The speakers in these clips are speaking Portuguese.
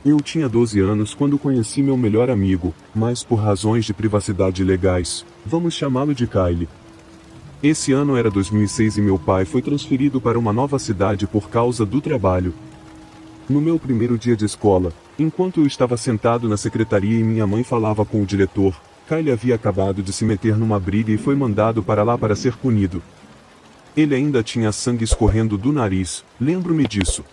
Eu tinha 12 anos quando conheci meu melhor amigo, mas por razões de privacidade legais, vamos chamá-lo de Kyle. Esse ano era 2006 e meu pai foi transferido para uma nova cidade por causa do trabalho. No meu primeiro dia de escola, enquanto eu estava sentado na secretaria e minha mãe falava com o diretor, Kyle havia acabado de se meter numa briga e foi mandado para lá para ser punido. Ele ainda tinha sangue escorrendo do nariz, lembro-me disso.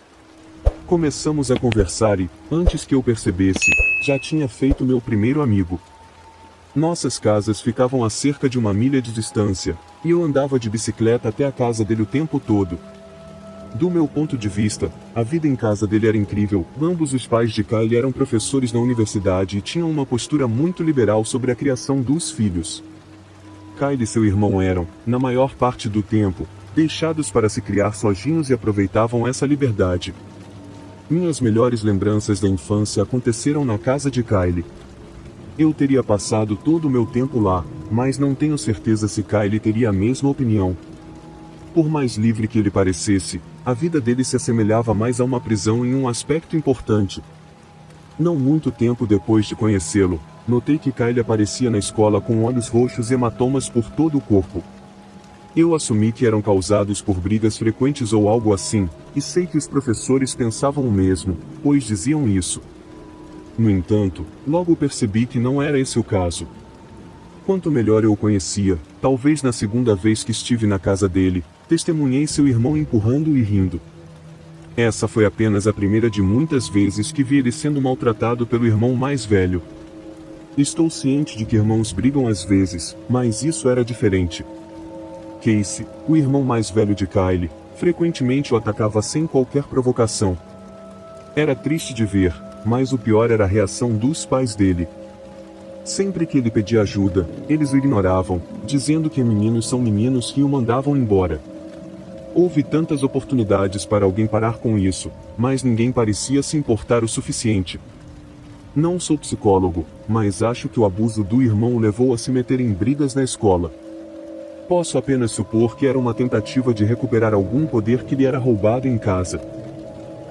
Começamos a conversar e, antes que eu percebesse, já tinha feito meu primeiro amigo. Nossas casas ficavam a cerca de 1 milha de distância, e eu andava de bicicleta até a casa dele o tempo todo. Do meu ponto de vista, a vida em casa dele era incrível. Ambos os pais de Kyle eram professores na universidade e tinham uma postura muito liberal sobre a criação dos filhos. Kyle e seu irmão eram, na maior parte do tempo, deixados para se criar sozinhos e aproveitavam essa liberdade. Minhas melhores lembranças da infância aconteceram na casa de Kyle. Eu teria passado todo o meu tempo lá, mas não tenho certeza se Kyle teria a mesma opinião. Por mais livre que ele parecesse, a vida dele se assemelhava mais a uma prisão em um aspecto importante. Não muito tempo depois de conhecê-lo, notei que Kyle aparecia na escola com olhos roxos e hematomas por todo o corpo. Eu assumi que eram causados por brigas frequentes ou algo assim, e sei que os professores pensavam o mesmo, pois diziam isso. No entanto, logo percebi que não era esse o caso. Quanto melhor eu o conhecia, talvez na segunda vez que estive na casa dele, testemunhei seu irmão empurrando e rindo. Essa foi apenas a primeira de muitas vezes que vi ele sendo maltratado pelo irmão mais velho. Estou ciente de que irmãos brigam às vezes, mas isso era diferente. Casey, o irmão mais velho de Kyle, frequentemente o atacava sem qualquer provocação. Era triste de ver, mas o pior era a reação dos pais dele. Sempre que ele pedia ajuda, eles o ignoravam, dizendo que meninos são meninos e o mandavam embora. Houve tantas oportunidades para alguém parar com isso, mas ninguém parecia se importar o suficiente. Não sou psicólogo, mas acho que o abuso do irmão o levou a se meter em brigas na escola. Posso apenas supor que era uma tentativa de recuperar algum poder que lhe era roubado em casa.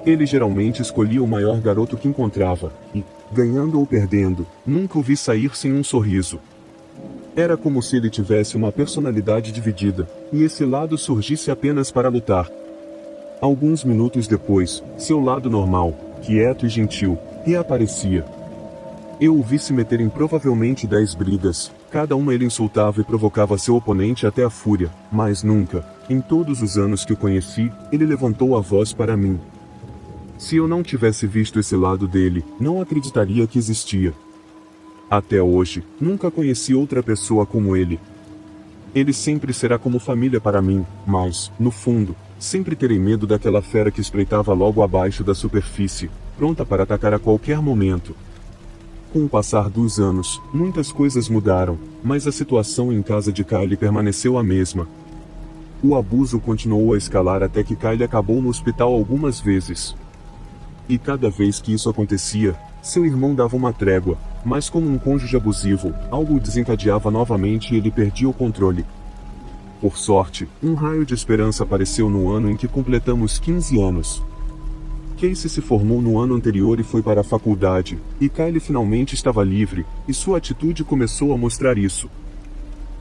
Ele geralmente escolhia o maior garoto que encontrava, e, ganhando ou perdendo, nunca o vi sair sem um sorriso. Era como se ele tivesse uma personalidade dividida, e esse lado surgisse apenas para lutar. Alguns minutos depois, seu lado normal, quieto e gentil, reaparecia. Eu o vi se meter em provavelmente 10 brigas, cada uma ele insultava e provocava seu oponente até a fúria, mas nunca, em todos os anos que o conheci, ele levantou a voz para mim. Se eu não tivesse visto esse lado dele, não acreditaria que existia. Até hoje, nunca conheci outra pessoa como ele. Ele sempre será como família para mim, mas, no fundo, sempre terei medo daquela fera que espreitava logo abaixo da superfície, pronta para atacar a qualquer momento. Com o passar dos anos, muitas coisas mudaram, mas a situação em casa de Kyle permaneceu a mesma. O abuso continuou a escalar até que Kyle acabou no hospital algumas vezes. E cada vez que isso acontecia, seu irmão dava uma trégua, mas como um cônjuge abusivo, algo o desencadeava novamente e ele perdia o controle. Por sorte, um raio de esperança apareceu no ano em que completamos 15 anos. Casey se formou no ano anterior e foi para a faculdade, e Kyle finalmente estava livre, e sua atitude começou a mostrar isso.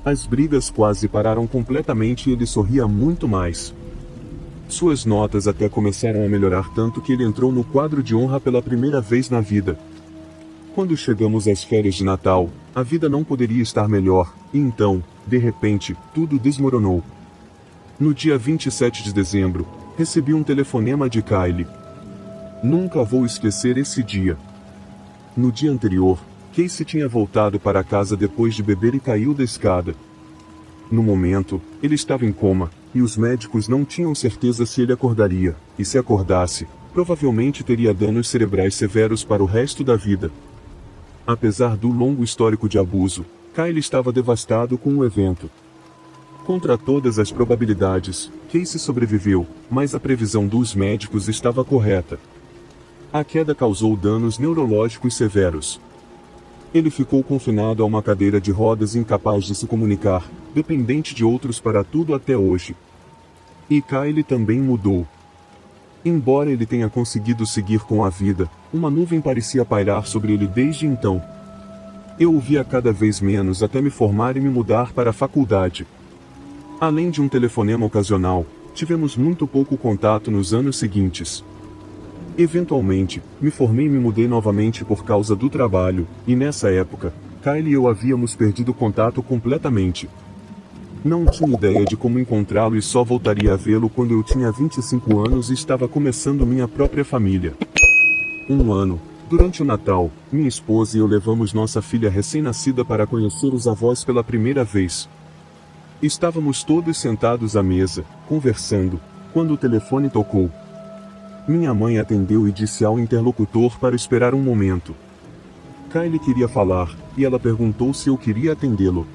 As brigas quase pararam completamente e ele sorria muito mais. Suas notas até começaram a melhorar tanto que ele entrou no quadro de honra pela primeira vez na vida. Quando chegamos às férias de Natal, a vida não poderia estar melhor, e então, de repente, tudo desmoronou. No dia 27 de dezembro, recebi um telefonema de Kyle. Nunca vou esquecer esse dia. No dia anterior, Casey tinha voltado para casa depois de beber e caiu da escada. No momento, ele estava em coma, e os médicos não tinham certeza se ele acordaria, e se acordasse, provavelmente teria danos cerebrais severos para o resto da vida. Apesar do longo histórico de abuso, Kyle estava devastado com o evento. Contra todas as probabilidades, Casey sobreviveu, mas a previsão dos médicos estava correta. A queda causou danos neurológicos severos. Ele ficou confinado a uma cadeira de rodas incapaz de se comunicar, dependente de outros para tudo até hoje. E Kyle também mudou. Embora ele tenha conseguido seguir com a vida, uma nuvem parecia pairar sobre ele desde então. Eu o via cada vez menos até me formar e me mudar para a faculdade. Além de um telefonema ocasional, tivemos muito pouco contato nos anos seguintes. Eventualmente, me formei e me mudei novamente por causa do trabalho, e nessa época, Kyle e eu havíamos perdido contato completamente. Não tinha ideia de como encontrá-lo e só voltaria a vê-lo quando eu tinha 25 anos e estava começando minha própria família. Um ano, durante o Natal, minha esposa e eu levamos nossa filha recém-nascida para conhecer os avós pela primeira vez. Estávamos todos sentados à mesa, conversando, quando o telefone tocou. Minha mãe atendeu e disse ao interlocutor para esperar um momento. Kyle queria falar, e ela perguntou se eu queria atendê-lo.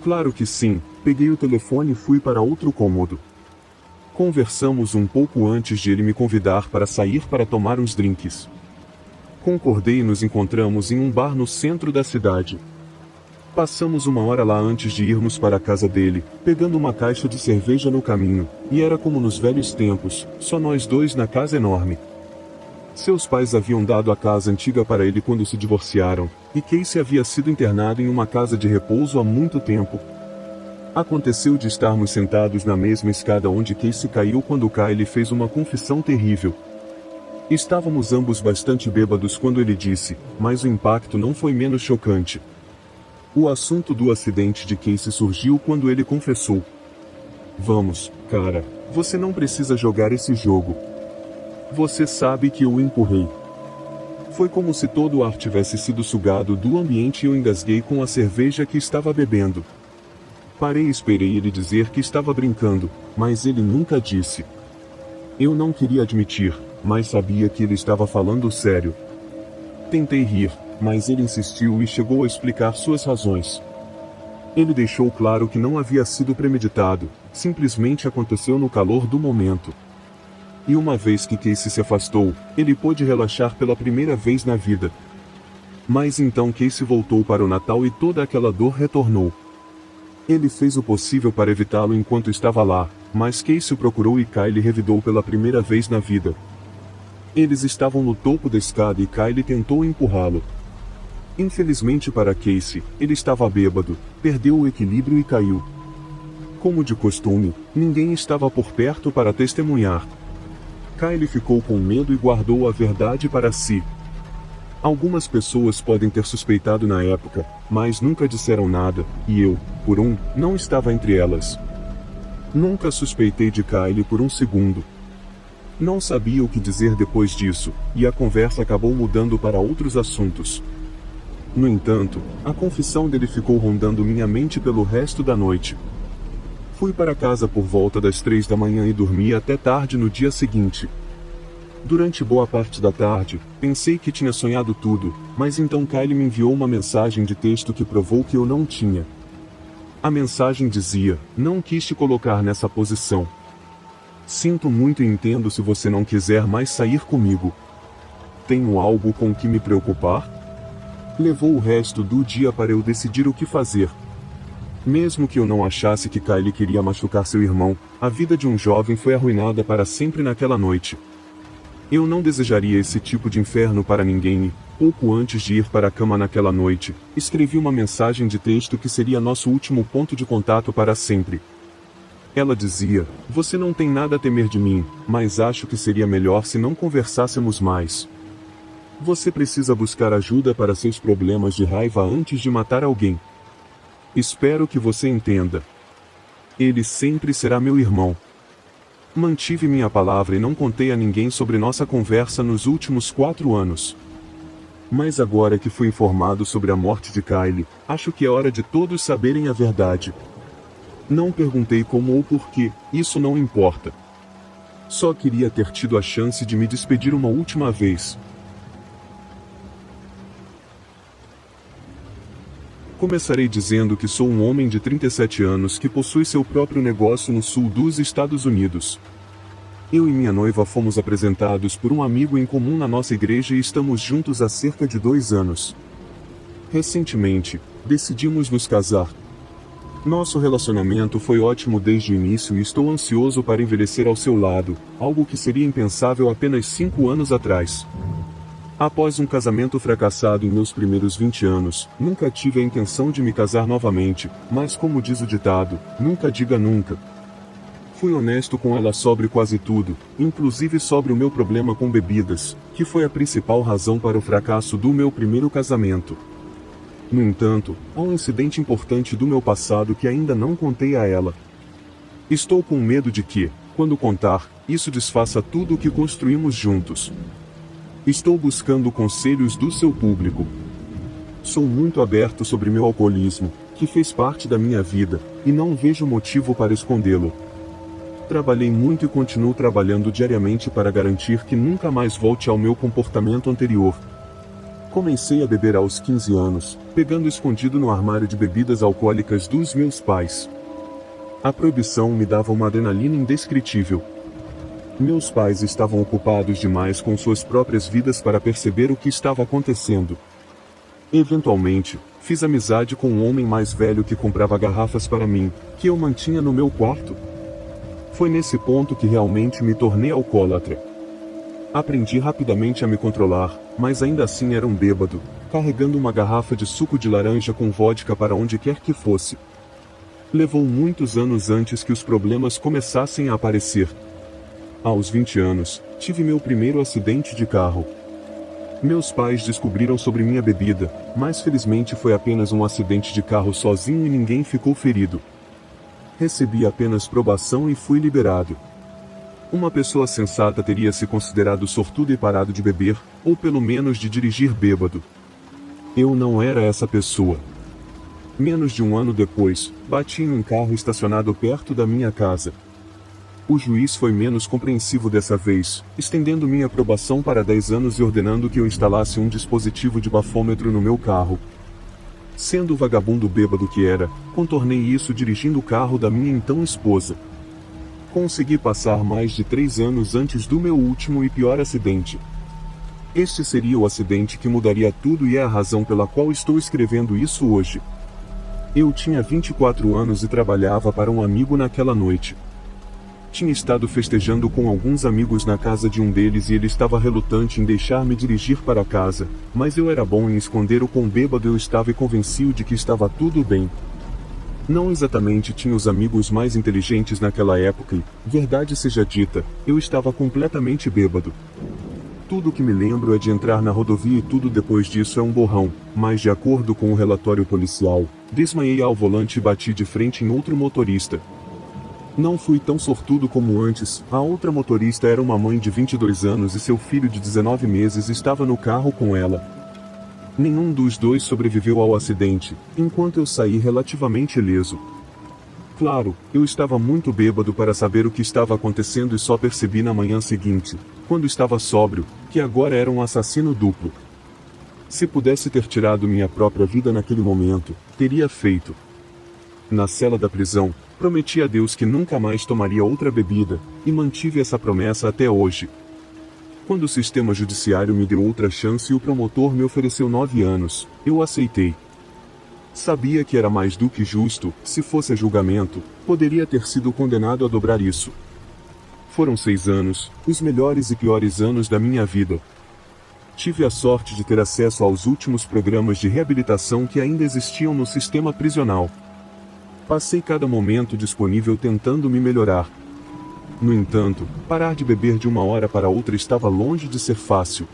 Claro que sim, peguei o telefone e fui para outro cômodo. Conversamos um pouco antes de ele me convidar para sair para tomar uns drinks. Concordei e nos encontramos em um bar no centro da cidade. Passamos uma hora lá antes de irmos para a casa dele, pegando uma caixa de cerveja no caminho, e era como nos velhos tempos, só nós dois na casa enorme. Seus pais haviam dado a casa antiga para ele quando se divorciaram, e Casey havia sido internado em uma casa de repouso há muito tempo. Aconteceu de estarmos sentados na mesma escada onde Casey caiu quando Kyle fez uma confissão terrível. Estávamos ambos bastante bêbados quando ele disse, mas o impacto não foi menos chocante. O assunto do acidente de Casey surgiu quando ele confessou. Vamos, cara, você não precisa jogar esse jogo. Você sabe que eu o empurrei. Foi como se todo o ar tivesse sido sugado do ambiente e eu engasguei com a cerveja que estava bebendo. Parei e esperei ele dizer que estava brincando, mas ele nunca disse. Eu não queria admitir, mas sabia que ele estava falando sério. Tentei rir, mas ele insistiu e chegou a explicar suas razões. Ele deixou claro que não havia sido premeditado, simplesmente aconteceu no calor do momento. E uma vez que Casey se afastou, ele pôde relaxar pela primeira vez na vida. Mas então Casey voltou para o Natal e toda aquela dor retornou. Ele fez o possível para evitá-lo enquanto estava lá, mas Casey o procurou e Kyle revidou pela primeira vez na vida. Eles estavam no topo da escada e Kyle tentou empurrá-lo. Infelizmente para Casey, ele estava bêbado, perdeu o equilíbrio e caiu. Como de costume, ninguém estava por perto para testemunhar. Kyle ficou com medo e guardou a verdade para si. Algumas pessoas podem ter suspeitado na época, mas nunca disseram nada, e eu, por não estava entre elas. Nunca suspeitei de Kyle por um segundo. Não sabia o que dizer depois disso, e a conversa acabou mudando para outros assuntos. No entanto, a confissão dele ficou rondando minha mente pelo resto da noite. Fui para casa por volta das 3 da manhã e dormi até tarde no dia seguinte. Durante boa parte da tarde, pensei que tinha sonhado tudo, mas então Kyle me enviou uma mensagem de texto que provou que eu não tinha. A mensagem dizia, não quis te colocar nessa posição. Sinto muito e entendo se você não quiser mais sair comigo. Tenho algo com que me preocupar? Levou o resto do dia para eu decidir o que fazer. Mesmo que eu não achasse que Kyle queria machucar seu irmão, a vida de um jovem foi arruinada para sempre naquela noite. Eu não desejaria esse tipo de inferno para ninguém e, pouco antes de ir para a cama naquela noite, escrevi uma mensagem de texto que seria nosso último ponto de contato para sempre. Ela dizia, você não tem nada a temer de mim, mas acho que seria melhor se não conversássemos mais. Você precisa buscar ajuda para seus problemas de raiva antes de matar alguém. Espero que você entenda. Ele sempre será meu irmão. Mantive minha palavra e não contei a ninguém sobre nossa conversa nos últimos 4 anos. Mas agora que fui informado sobre a morte de Kyle, acho que é hora de todos saberem a verdade. Não perguntei como ou porquê, isso não importa. Só queria ter tido a chance de me despedir uma última vez. Começarei dizendo que sou um homem de 37 anos que possui seu próprio negócio no sul dos Estados Unidos. Eu e minha noiva fomos apresentados por um amigo em comum na nossa igreja e estamos juntos há cerca de 2 anos. Recentemente, decidimos nos casar. Nosso relacionamento foi ótimo desde o início e estou ansioso para envelhecer ao seu lado, algo que seria impensável apenas 5 anos atrás. Após um casamento fracassado em meus primeiros 20 anos, nunca tive a intenção de me casar novamente, mas como diz o ditado, nunca diga nunca. Fui honesto com ela sobre quase tudo, inclusive sobre o meu problema com bebidas, que foi a principal razão para o fracasso do meu primeiro casamento. No entanto, há um incidente importante do meu passado que ainda não contei a ela. Estou com medo de que, quando contar, isso desfaça tudo o que construímos juntos. Estou buscando conselhos do seu público. Sou muito aberto sobre meu alcoolismo, que fez parte da minha vida, e não vejo motivo para escondê-lo. Trabalhei muito e continuo trabalhando diariamente para garantir que nunca mais volte ao meu comportamento anterior. Comecei a beber aos 15 anos, pegando escondido no armário de bebidas alcoólicas dos meus pais. A proibição me dava uma adrenalina indescritível. Meus pais estavam ocupados demais com suas próprias vidas para perceber o que estava acontecendo. Eventualmente, fiz amizade com um homem mais velho que comprava garrafas para mim, que eu mantinha no meu quarto. Foi nesse ponto que realmente me tornei alcoólatra. Aprendi rapidamente a me controlar, mas ainda assim era um bêbado, carregando uma garrafa de suco de laranja com vodka para onde quer que fosse. Levou muitos anos antes que os problemas começassem a aparecer. Aos 20 anos, tive meu primeiro acidente de carro. Meus pais descobriram sobre minha bebida, mas felizmente foi apenas um acidente de carro sozinho e ninguém ficou ferido. Recebi apenas probação e fui liberado. Uma pessoa sensata teria se considerado sortudo e parado de beber, ou pelo menos de dirigir bêbado. Eu não era essa pessoa. Menos de um ano depois, bati em um carro estacionado perto da minha casa. O juiz foi menos compreensivo dessa vez, estendendo minha aprovação para 10 anos e ordenando que eu instalasse um dispositivo de bafômetro no meu carro. Sendo o vagabundo bêbado que era, contornei isso dirigindo o carro da minha então esposa. Consegui passar mais de 3 anos antes do meu último e pior acidente. Este seria o acidente que mudaria tudo e é a razão pela qual estou escrevendo isso hoje. Eu tinha 24 anos e trabalhava para um amigo naquela noite. Tinha estado festejando com alguns amigos na casa de um deles e ele estava relutante em deixar-me dirigir para casa, mas eu era bom em esconder o quão bêbado eu estava e convenci-o de que estava tudo bem. Não exatamente tinha os amigos mais inteligentes naquela época e, verdade seja dita, eu estava completamente bêbado. Tudo o que me lembro é de entrar na rodovia e tudo depois disso é um borrão, mas de acordo com o relatório policial, desmaiei ao volante e bati de frente em outro motorista. Não fui tão sortudo como antes, a outra motorista era uma mãe de 22 anos e seu filho de 19 meses estava no carro com ela. Nenhum dos dois sobreviveu ao acidente, enquanto eu saí relativamente ileso. Claro, eu estava muito bêbado para saber o que estava acontecendo e só percebi na manhã seguinte, quando estava sóbrio, que agora era um assassino duplo. Se pudesse ter tirado minha própria vida naquele momento, teria feito. Na cela da prisão, prometi a Deus que nunca mais tomaria outra bebida, e mantive essa promessa até hoje. Quando o sistema judiciário me deu outra chance e o promotor me ofereceu 9 anos, eu aceitei. Sabia que era mais do que justo, se fosse a julgamento, poderia ter sido condenado a dobrar isso. Foram 6 anos, os melhores e piores anos da minha vida. Tive a sorte de ter acesso aos últimos programas de reabilitação que ainda existiam no sistema prisional. Passei cada momento disponível tentando me melhorar. No entanto, parar de beber de uma hora para outra estava longe de ser fácil.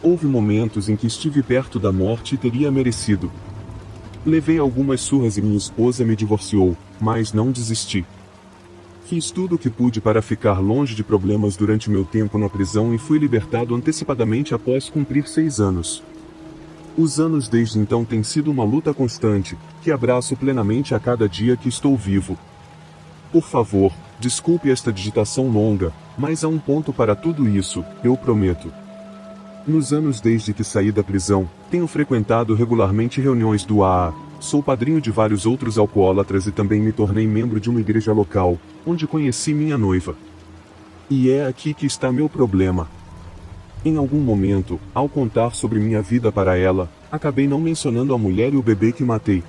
Houve momentos em que estive perto da morte e teria merecido. Levei algumas surras e minha esposa me divorciou, mas não desisti. Fiz tudo o que pude para ficar longe de problemas durante meu tempo na prisão e fui libertado antecipadamente após cumprir 6 anos. Os anos desde então têm sido uma luta constante, que abraço plenamente a cada dia que estou vivo. Por favor, desculpe esta digitação longa, mas há um ponto para tudo isso, eu prometo. Nos anos desde que saí da prisão, tenho frequentado regularmente reuniões do AA, sou padrinho de vários outros alcoólatras e também me tornei membro de uma igreja local, onde conheci minha noiva. E é aqui que está meu problema. Em algum momento, ao contar sobre minha vida para ela, acabei não mencionando a mulher e o bebê que matei.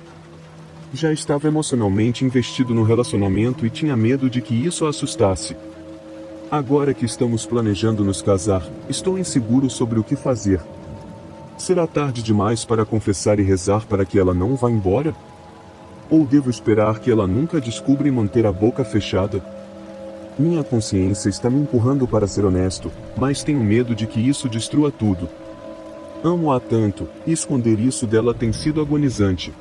Já estava emocionalmente investido no relacionamento e tinha medo de que isso a assustasse. Agora que estamos planejando nos casar, estou inseguro sobre o que fazer. Será tarde demais para confessar e rezar para que ela não vá embora? Ou devo esperar que ela nunca descubra e manter a boca fechada? Minha consciência está me empurrando para ser honesto, mas tenho medo de que isso destrua tudo. Amo-a tanto, e esconder isso dela tem sido agonizante.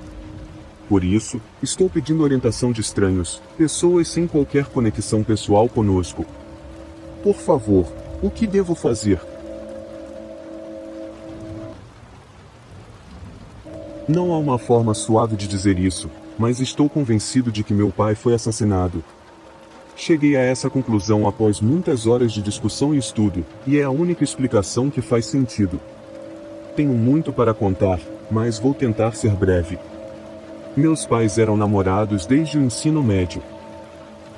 Por isso, estou pedindo orientação de estranhos, pessoas sem qualquer conexão pessoal conosco. Por favor, o que devo fazer? Não há uma forma suave de dizer isso, mas estou convencido de que meu pai foi assassinado. Cheguei a essa conclusão após muitas horas de discussão e estudo, e é a única explicação que faz sentido. Tenho muito para contar, mas vou tentar ser breve. Meus pais eram namorados desde o ensino médio.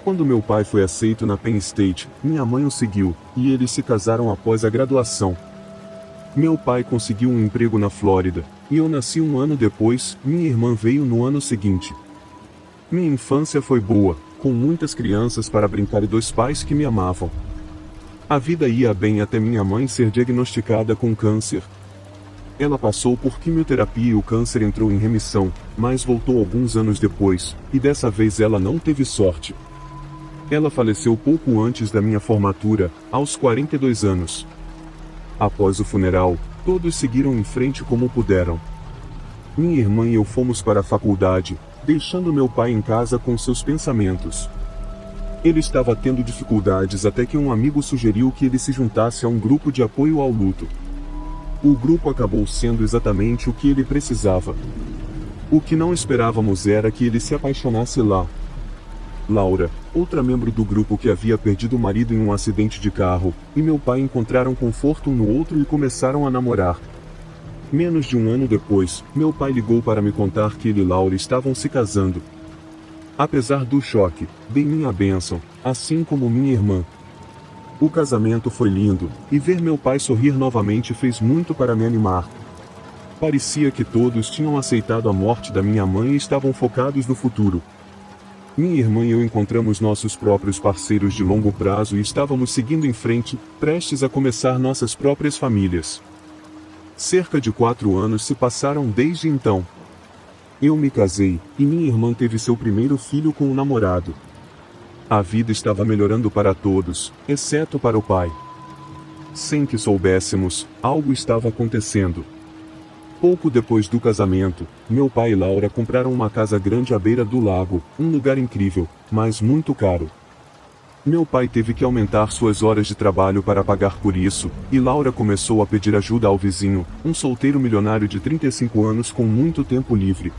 Quando meu pai foi aceito na Penn State, minha mãe o seguiu, e eles se casaram após a graduação. Meu pai conseguiu um emprego na Flórida, e eu nasci um ano depois, minha irmã veio no ano seguinte. Minha infância foi boa, com muitas crianças para brincar e 2 pais que me amavam. A vida ia bem até minha mãe ser diagnosticada com câncer. Ela passou por quimioterapia e o câncer entrou em remissão, mas voltou alguns anos depois, e dessa vez ela não teve sorte. Ela faleceu pouco antes da minha formatura, aos 42 anos. Após o funeral, todos seguiram em frente como puderam. Minha irmã e eu fomos para a faculdade, deixando meu pai em casa com seus pensamentos. Ele estava tendo dificuldades até que um amigo sugeriu que ele se juntasse a um grupo de apoio ao luto. O grupo acabou sendo exatamente o que ele precisava. O que não esperávamos era que ele se apaixonasse lá. Laura, outra membro do grupo que havia perdido o marido em um acidente de carro, e meu pai encontraram conforto um no outro e começaram a namorar. Menos de um ano depois, meu pai ligou para me contar que ele e Laura estavam se casando. Apesar do choque, dei minha bênção, assim como minha irmã. O casamento foi lindo, e ver meu pai sorrir novamente fez muito para me animar. Parecia que todos tinham aceitado a morte da minha mãe e estavam focados no futuro. Minha irmã e eu encontramos nossos próprios parceiros de longo prazo e estávamos seguindo em frente, prestes a começar nossas próprias famílias. Cerca de 4 anos se passaram desde então. Eu me casei, e minha irmã teve seu primeiro filho com um namorado. A vida estava melhorando para todos, exceto para o pai. Sem que soubéssemos, algo estava acontecendo. Pouco depois do casamento, meu pai e Laura compraram uma casa grande à beira do lago, um lugar incrível, mas muito caro. Meu pai teve que aumentar suas horas de trabalho para pagar por isso, e Laura começou a pedir ajuda ao vizinho, um solteiro milionário de 35 anos com muito tempo livre.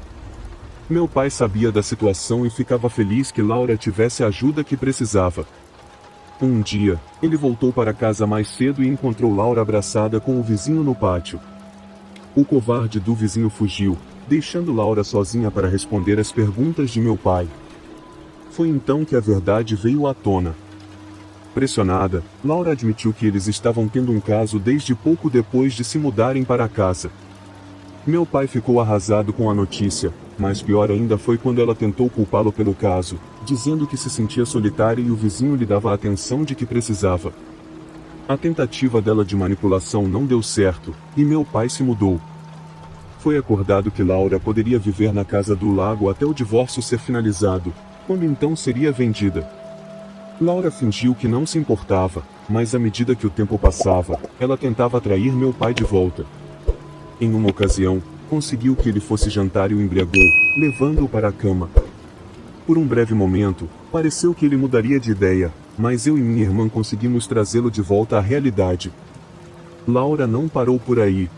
Meu pai sabia da situação e ficava feliz que Laura tivesse a ajuda que precisava. Um dia, ele voltou para casa mais cedo e encontrou Laura abraçada com o vizinho no pátio. O covarde do vizinho fugiu, deixando Laura sozinha para responder às perguntas de meu pai. Foi então que a verdade veio à tona. Pressionada, Laura admitiu que eles estavam tendo um caso desde pouco depois de se mudarem para a casa. Meu pai ficou arrasado com a notícia, mas pior ainda foi quando ela tentou culpá-lo pelo caso, dizendo que se sentia solitária e o vizinho lhe dava a atenção de que precisava. A tentativa dela de manipulação não deu certo, e meu pai se mudou. Foi acordado que Laura poderia viver na casa do lago até o divórcio ser finalizado, quando então seria vendida. Laura fingiu que não se importava, mas à medida que o tempo passava, ela tentava atrair meu pai de volta. Em uma ocasião, conseguiu que ele fosse jantar e o embriagou, levando-o para a cama. Por um breve momento, pareceu que ele mudaria de ideia, mas eu e minha irmã conseguimos trazê-lo de volta à realidade. Laura não parou por aí.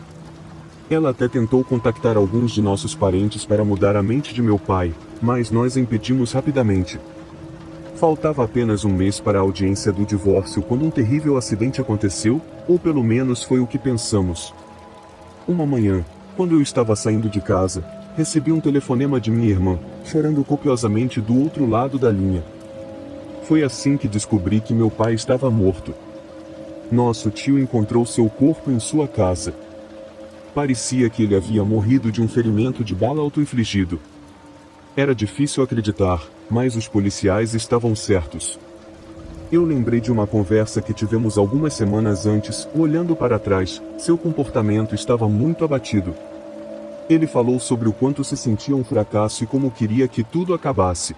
Ela até tentou contactar alguns de nossos parentes para mudar a mente de meu pai, mas nós a impedimos rapidamente. Faltava apenas um mês para a audiência do divórcio quando um terrível acidente aconteceu, ou pelo menos foi o que pensamos. Uma manhã, quando eu estava saindo de casa, recebi um telefonema de minha irmã, chorando copiosamente do outro lado da linha. Foi assim que descobri que meu pai estava morto. Nosso tio encontrou seu corpo em sua casa. Parecia que ele havia morrido de um ferimento de bala auto-infligido. Era difícil acreditar, mas os policiais estavam certos. Eu lembrei de uma conversa que tivemos algumas semanas antes. Olhando para trás, seu comportamento estava muito abatido. Ele falou sobre o quanto se sentia um fracasso e como queria que tudo acabasse.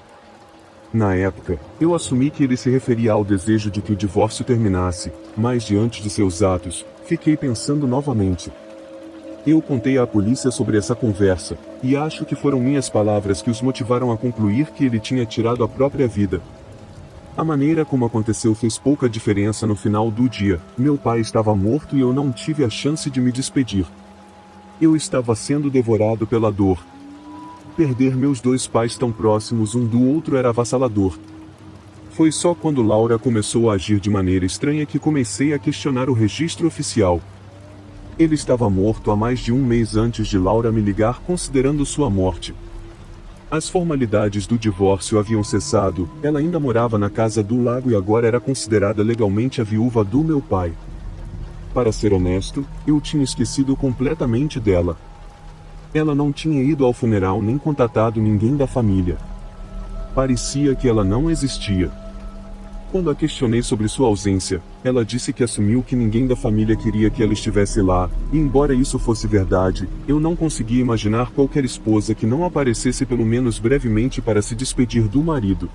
Na época, eu assumi que ele se referia ao desejo de que o divórcio terminasse, mas diante de seus atos, fiquei pensando novamente. Eu contei à polícia sobre essa conversa, e acho que foram minhas palavras que os motivaram a concluir que ele tinha tirado a própria vida. A maneira como aconteceu fez pouca diferença no final do dia. Meu pai estava morto e eu não tive a chance de me despedir. Eu estava sendo devorado pela dor. Perder meus dois pais tão próximos um do outro era avassalador. Foi só quando Laura começou a agir de maneira estranha que comecei a questionar o registro oficial. Ele estava morto há mais de um mês antes de Laura me ligar considerando sua morte. As formalidades do divórcio haviam cessado, ela ainda morava na casa do lago e agora era considerada legalmente a viúva do meu pai. Para ser honesto, eu tinha esquecido completamente dela. Ela não tinha ido ao funeral nem contatado ninguém da família. Parecia que ela não existia. Quando a questionei sobre sua ausência, ela disse que assumiu que ninguém da família queria que ela estivesse lá, e embora isso fosse verdade, eu não conseguia imaginar qualquer esposa que não aparecesse pelo menos brevemente para se despedir do marido.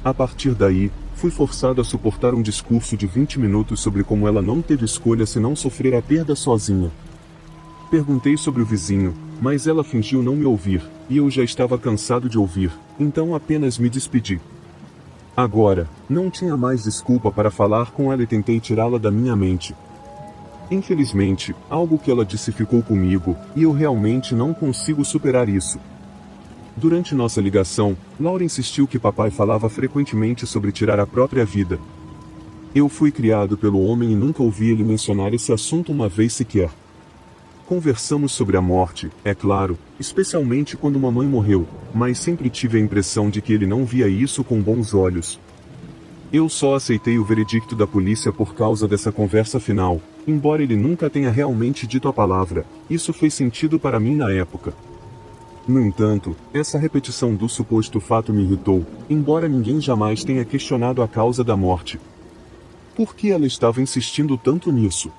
A partir daí, fui forçado a suportar um discurso de 20 minutos sobre como ela não teve escolha senão sofrer a perda sozinha. Perguntei sobre o vizinho, mas ela fingiu não me ouvir, e eu já estava cansado de ouvir, então apenas me despedi. Agora, não tinha mais desculpa para falar com ela e tentei tirá-la da minha mente. Infelizmente, algo que ela disse ficou comigo, e eu realmente não consigo superar isso. Durante nossa ligação, Laura insistiu que papai falava frequentemente sobre tirar a própria vida. Eu fui criado pelo homem e nunca ouvi ele mencionar esse assunto uma vez sequer. Conversamos sobre a morte, é claro, especialmente quando mamãe morreu, mas sempre tive a impressão de que ele não via isso com bons olhos. Eu só aceitei o veredicto da polícia por causa dessa conversa final, embora ele nunca tenha realmente dito a palavra, isso fez sentido para mim na época. No entanto, essa repetição do suposto fato me irritou, embora ninguém jamais tenha questionado a causa da morte. Por que ela estava insistindo tanto nisso?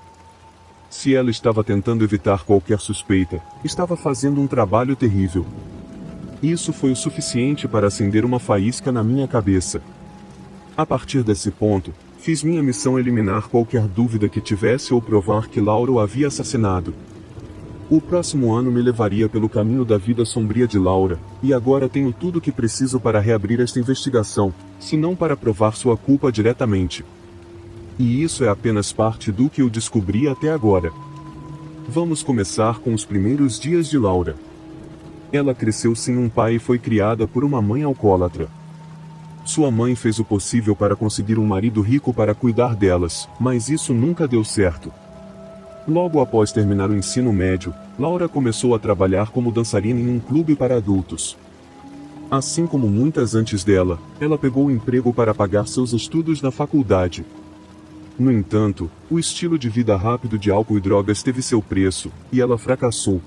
Se ela estava tentando evitar qualquer suspeita, estava fazendo um trabalho terrível. Isso foi o suficiente para acender uma faísca na minha cabeça. A partir desse ponto, fiz minha missão eliminar qualquer dúvida que tivesse ou provar que Laura o havia assassinado. O próximo ano me levaria pelo caminho da vida sombria de Laura, e agora tenho tudo o que preciso para reabrir esta investigação, se não para provar sua culpa diretamente. E isso é apenas parte do que eu descobri até agora. Vamos começar com os primeiros dias de Laura. Ela cresceu sem um pai e foi criada por uma mãe alcoólatra. Sua mãe fez o possível para conseguir um marido rico para cuidar delas, mas isso nunca deu certo. Logo após terminar o ensino médio, Laura começou a trabalhar como dançarina em um clube para adultos. Assim como muitas antes dela, ela pegou o emprego para pagar seus estudos na faculdade. No entanto, o estilo de vida rápido de álcool e drogas teve seu preço, e ela fracassou.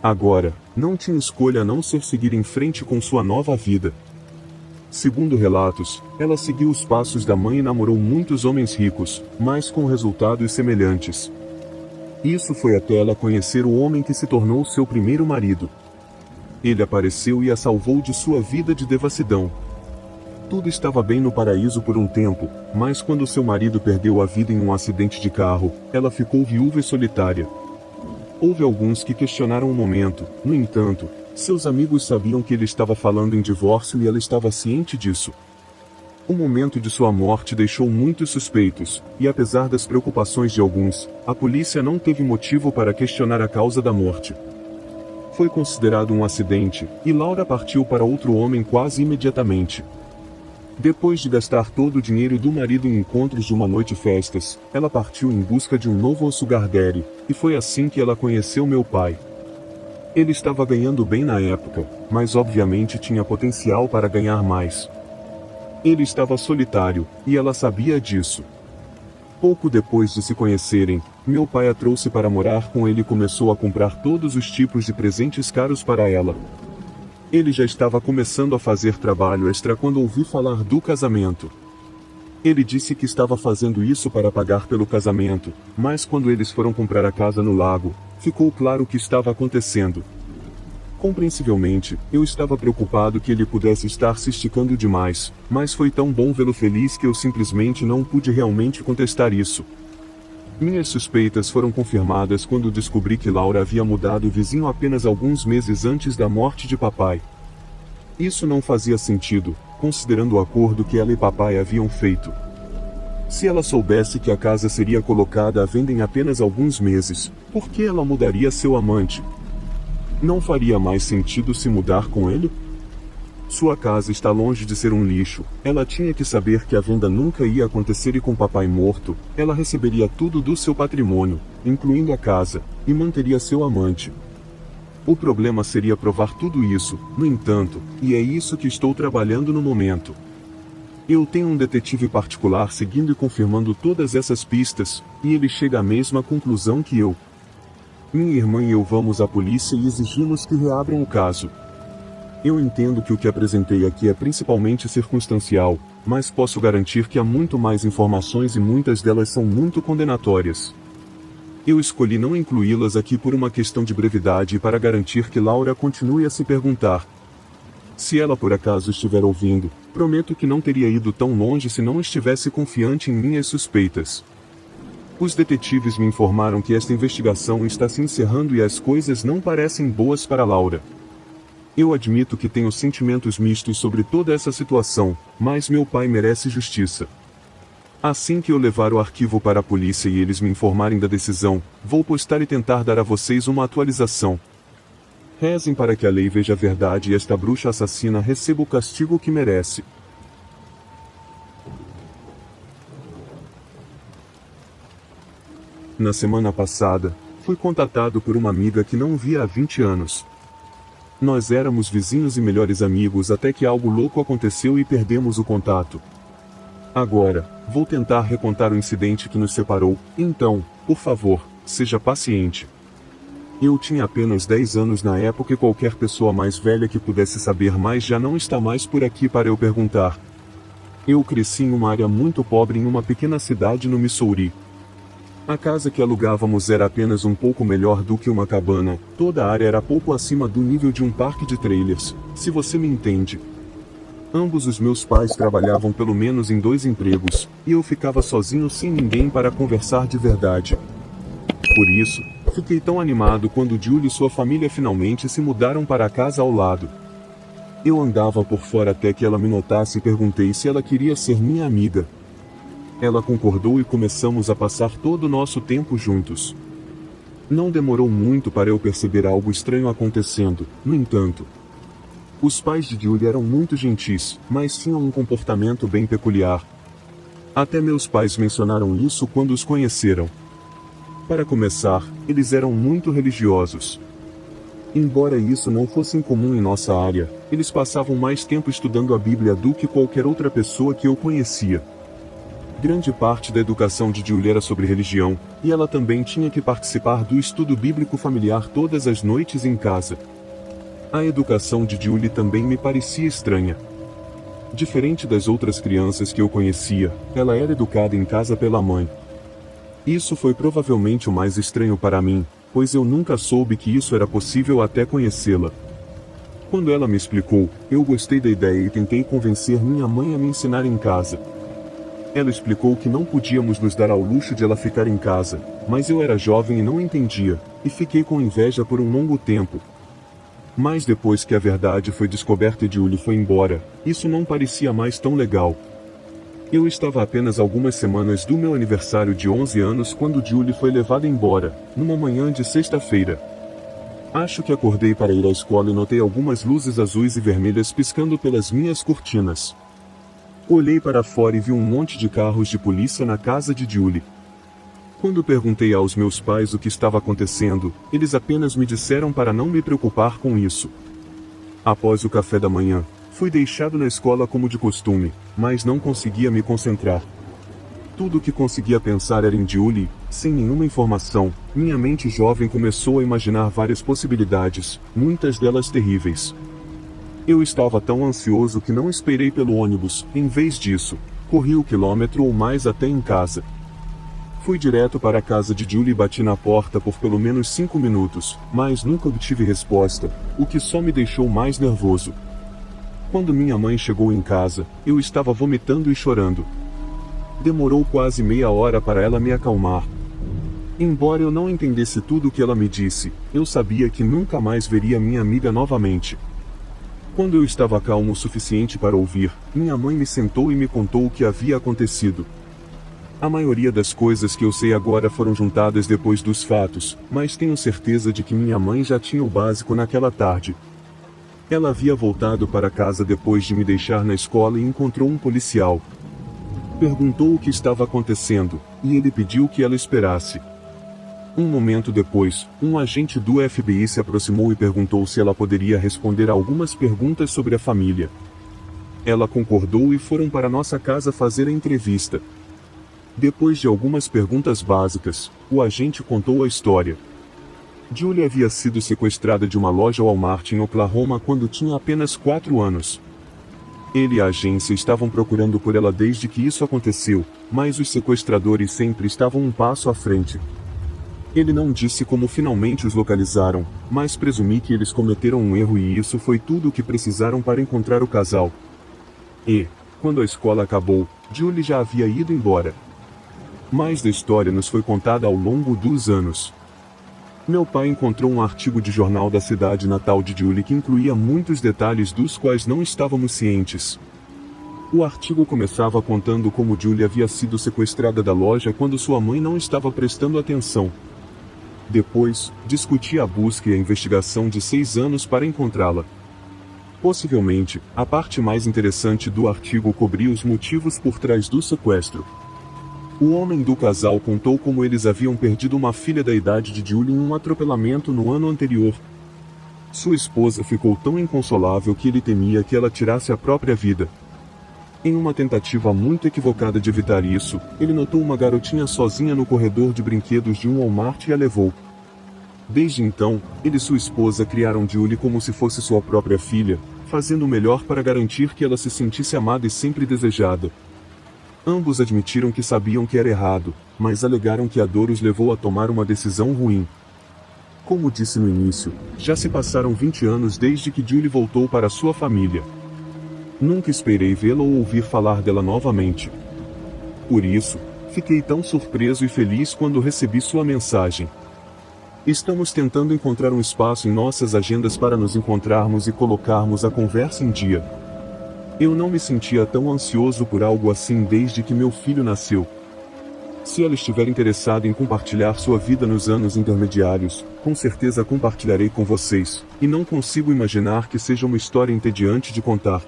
Agora, não tinha escolha a não ser seguir em frente com sua nova vida. Segundo relatos, ela seguiu os passos da mãe e namorou muitos homens ricos, mas com resultados semelhantes. Isso foi até ela conhecer o homem que se tornou seu primeiro marido. Ele apareceu e a salvou de sua vida de devassidão. Tudo estava bem no paraíso por um tempo, mas quando seu marido perdeu a vida em um acidente de carro, ela ficou viúva e solitária. Houve alguns que questionaram o momento, no entanto, seus amigos sabiam que ele estava falando em divórcio e ela estava ciente disso. O momento de sua morte deixou muitos suspeitos, e apesar das preocupações de alguns, a polícia não teve motivo para questionar a causa da morte. Foi considerado um acidente, e Laura partiu para outro homem quase imediatamente. Depois de gastar todo o dinheiro do marido em encontros de uma noite e festas, ela partiu em busca de um novo sugar daddy, e foi assim que ela conheceu meu pai. Ele estava ganhando bem na época, mas obviamente tinha potencial para ganhar mais. Ele estava solitário, e ela sabia disso. Pouco depois de se conhecerem, meu pai a trouxe para morar com ele e começou a comprar todos os tipos de presentes caros para ela. Ele já estava começando a fazer trabalho extra quando ouvi falar do casamento. Ele disse que estava fazendo isso para pagar pelo casamento, mas quando eles foram comprar a casa no lago, ficou claro o que estava acontecendo. Compreensivelmente, eu estava preocupado que ele pudesse estar se esticando demais, mas foi tão bom vê-lo feliz que eu simplesmente não pude realmente contestar isso. Minhas suspeitas foram confirmadas quando descobri que Laura havia mudado o vizinho apenas alguns meses antes da morte de papai. Isso não fazia sentido, considerando o acordo que ela e papai haviam feito. Se ela soubesse que a casa seria colocada à venda em apenas alguns meses, por que ela mudaria seu amante? Não faria mais sentido se mudar com ele? Sua casa está longe de ser um lixo, ela tinha que saber que a venda nunca ia acontecer e com papai morto, ela receberia tudo do seu patrimônio, incluindo a casa, e manteria seu amante. O problema seria provar tudo isso, no entanto, e é isso que estou trabalhando no momento. Eu tenho um detetive particular seguindo e confirmando todas essas pistas, e ele chega à mesma conclusão que eu. Minha irmã e eu vamos à polícia e exigimos que reabram o caso. Eu entendo que o que apresentei aqui é principalmente circunstancial, mas posso garantir que há muito mais informações e muitas delas são muito condenatórias. Eu escolhi não incluí-las aqui por uma questão de brevidade e para garantir que Laura continue a se perguntar. Se ela por acaso estiver ouvindo, prometo que não teria ido tão longe se não estivesse confiante em minhas suspeitas. Os detetives me informaram que esta investigação está se encerrando e as coisas não parecem boas para Laura. Eu admito que tenho sentimentos mistos sobre toda essa situação, mas meu pai merece justiça. Assim que eu levar o arquivo para a polícia e eles me informarem da decisão, vou postar e tentar dar a vocês uma atualização. Rezem para que a lei veja a verdade e esta bruxa assassina receba o castigo que merece. Na semana passada, fui contatado por uma amiga que não via há 20 anos. Nós éramos vizinhos e melhores amigos até que algo louco aconteceu e perdemos o contato. Agora, vou tentar recontar o incidente que nos separou, então, por favor, seja paciente. Eu tinha apenas 10 anos na época e qualquer pessoa mais velha que pudesse saber mais já não está mais por aqui para eu perguntar. Eu cresci em uma área muito pobre em uma pequena cidade no Missouri. A casa que alugávamos era apenas um pouco melhor do que uma cabana, toda a área era pouco acima do nível de um parque de trailers, se você me entende. Ambos os meus pais trabalhavam pelo menos em 2 empregos, e eu ficava sozinho sem ninguém para conversar de verdade. Por isso, fiquei tão animado quando Julie e sua família finalmente se mudaram para a casa ao lado. Eu andava por fora até que ela me notasse e perguntei se ela queria ser minha amiga. Ela concordou e começamos a passar todo o nosso tempo juntos. Não demorou muito para eu perceber algo estranho acontecendo, no entanto. Os pais de Julie eram muito gentis, mas tinham um comportamento bem peculiar. Até meus pais mencionaram isso quando os conheceram. Para começar, eles eram muito religiosos. Embora isso não fosse incomum em nossa área, eles passavam mais tempo estudando a Bíblia do que qualquer outra pessoa que eu conhecia. Grande parte da educação de Julie era sobre religião, e ela também tinha que participar do estudo bíblico familiar todas as noites em casa. A educação de Julie também me parecia estranha. Diferente das outras crianças que eu conhecia, ela era educada em casa pela mãe. Isso foi provavelmente o mais estranho para mim, pois eu nunca soube que isso era possível até conhecê-la. Quando ela me explicou, eu gostei da ideia e tentei convencer minha mãe a me ensinar em casa. Ela explicou que não podíamos nos dar ao luxo de ela ficar em casa, mas eu era jovem e não entendia, e fiquei com inveja por um longo tempo. Mas depois que a verdade foi descoberta e Julie foi embora, isso não parecia mais tão legal. Eu estava a apenas algumas semanas do meu aniversário de 11 anos quando Julie foi levada embora, numa manhã de sexta-feira. Acho que acordei para ir à escola e notei algumas luzes azuis e vermelhas piscando pelas minhas cortinas. Olhei para fora e vi um monte de carros de polícia na casa de Julie. Quando perguntei aos meus pais o que estava acontecendo, eles apenas me disseram para não me preocupar com isso. Após o café da manhã, fui deixado na escola como de costume, mas não conseguia me concentrar. Tudo o que conseguia pensar era em Julie, sem nenhuma informação. Minha mente jovem começou a imaginar várias possibilidades, muitas delas terríveis. Eu estava tão ansioso que não esperei pelo ônibus, em vez disso, corri o quilômetro ou mais até em casa. Fui direto para a casa de Julie e bati na porta por pelo menos 5 minutos, mas nunca obtive resposta, o que só me deixou mais nervoso. Quando minha mãe chegou em casa, eu estava vomitando e chorando. Demorou quase meia hora para ela me acalmar. Embora eu não entendesse tudo o que ela me disse, eu sabia que nunca mais veria minha amiga novamente. Quando eu estava calmo o suficiente para ouvir, minha mãe me sentou e me contou o que havia acontecido. A maioria das coisas que eu sei agora foram juntadas depois dos fatos, mas tenho certeza de que minha mãe já tinha o básico naquela tarde. Ela havia voltado para casa depois de me deixar na escola e encontrou um policial. Perguntou o que estava acontecendo, e ele pediu que ela esperasse. Um momento depois, um agente do FBI se aproximou e perguntou se ela poderia responder a algumas perguntas sobre a família. Ela concordou e foram para nossa casa fazer a entrevista. Depois de algumas perguntas básicas, o agente contou a história. Julie havia sido sequestrada de uma loja Walmart em Oklahoma quando tinha apenas 4 anos. Ele e a agência estavam procurando por ela desde que isso aconteceu, mas os sequestradores sempre estavam um passo à frente. Ele não disse como finalmente os localizaram, mas presumi que eles cometeram um erro e isso foi tudo o que precisaram para encontrar o casal. E, quando a escola acabou, Julie já havia ido embora. Mais da história nos foi contada ao longo dos anos. Meu pai encontrou um artigo de jornal da cidade natal de Julie que incluía muitos detalhes dos quais não estávamos cientes. O artigo começava contando como Julie havia sido sequestrada da loja quando sua mãe não estava prestando atenção. Depois, discutia a busca e a investigação de 6 anos para encontrá-la. Possivelmente, a parte mais interessante do artigo cobria os motivos por trás do sequestro. O homem do casal contou como eles haviam perdido uma filha da idade de Julie em um atropelamento no ano anterior. Sua esposa ficou tão inconsolável que ele temia que ela tirasse a própria vida. Em uma tentativa muito equivocada de evitar isso, ele notou uma garotinha sozinha no corredor de brinquedos de um Walmart e a levou. Desde então, ele e sua esposa criaram Julie como se fosse sua própria filha, fazendo o melhor para garantir que ela se sentisse amada e sempre desejada. Ambos admitiram que sabiam que era errado, mas alegaram que a dor os levou a tomar uma decisão ruim. Como disse no início, já se passaram 20 anos desde que Julie voltou para sua família. Nunca esperei vê-la ou ouvir falar dela novamente. Por isso, fiquei tão surpreso e feliz quando recebi sua mensagem. Estamos tentando encontrar um espaço em nossas agendas para nos encontrarmos e colocarmos a conversa em dia. Eu não me sentia tão ansioso por algo assim desde que meu filho nasceu. Se ela estiver interessada em compartilhar sua vida nos anos intermediários, com certeza compartilharei com vocês, e não consigo imaginar que seja uma história entediante de contar.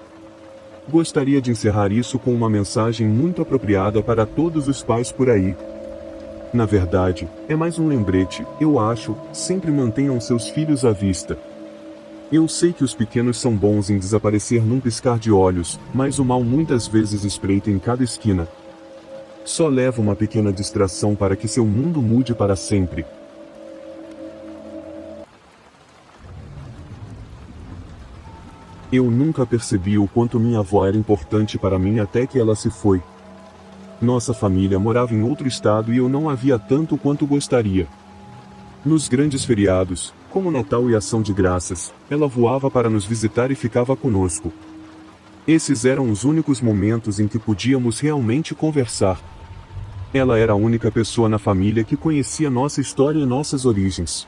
Gostaria de encerrar isso com uma mensagem muito apropriada para todos os pais por aí. Na verdade, é mais um lembrete, eu acho, sempre mantenham seus filhos à vista. Eu sei que os pequenos são bons em desaparecer num piscar de olhos, mas o mal muitas vezes espreita em cada esquina. Só leva uma pequena distração para que seu mundo mude para sempre. Eu nunca percebi o quanto minha avó era importante para mim até que ela se foi. Nossa família morava em outro estado e eu não a via tanto quanto gostaria. Nos grandes feriados, como Natal e Ação de Graças, ela voava para nos visitar e ficava conosco. Esses eram os únicos momentos em que podíamos realmente conversar. Ela era a única pessoa na família que conhecia nossa história e nossas origens.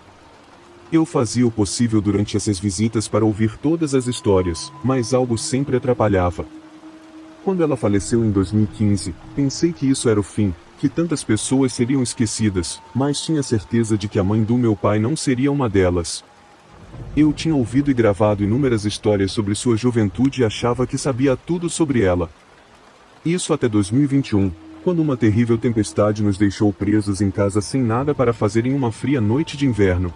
Eu fazia o possível durante essas visitas para ouvir todas as histórias, mas algo sempre atrapalhava. Quando ela faleceu em 2015, pensei que isso era o fim, que tantas pessoas seriam esquecidas, mas tinha certeza de que a mãe do meu pai não seria uma delas. Eu tinha ouvido e gravado inúmeras histórias sobre sua juventude e achava que sabia tudo sobre ela. Isso até 2021, quando uma terrível tempestade nos deixou presos em casa sem nada para fazer em uma fria noite de inverno.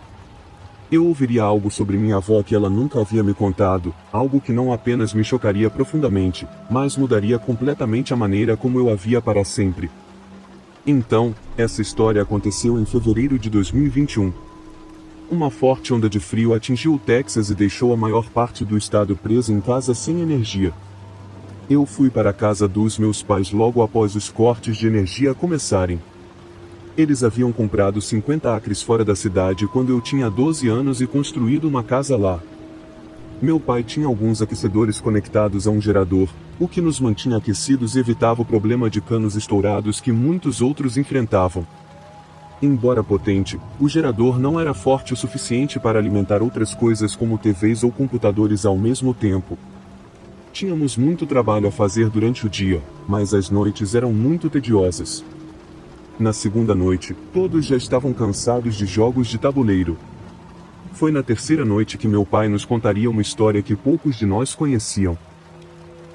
Eu ouviria algo sobre minha avó que ela nunca havia me contado, algo que não apenas me chocaria profundamente, mas mudaria completamente a maneira como eu a via para sempre. Então, essa história aconteceu em fevereiro de 2021. Uma forte onda de frio atingiu o Texas e deixou a maior parte do estado preso em casa sem energia. Eu fui para a casa dos meus pais logo após os cortes de energia começarem. Eles haviam comprado 50 acres fora da cidade quando eu tinha 12 anos e construído uma casa lá. Meu pai tinha alguns aquecedores conectados a um gerador, o que nos mantinha aquecidos e evitava o problema de canos estourados que muitos outros enfrentavam. Embora potente, o gerador não era forte o suficiente para alimentar outras coisas como TVs ou computadores ao mesmo tempo. Tínhamos muito trabalho a fazer durante o dia, mas as noites eram muito tediosas. Na segunda noite, todos já estavam cansados de jogos de tabuleiro. Foi na terceira noite que meu pai nos contaria uma história que poucos de nós conheciam.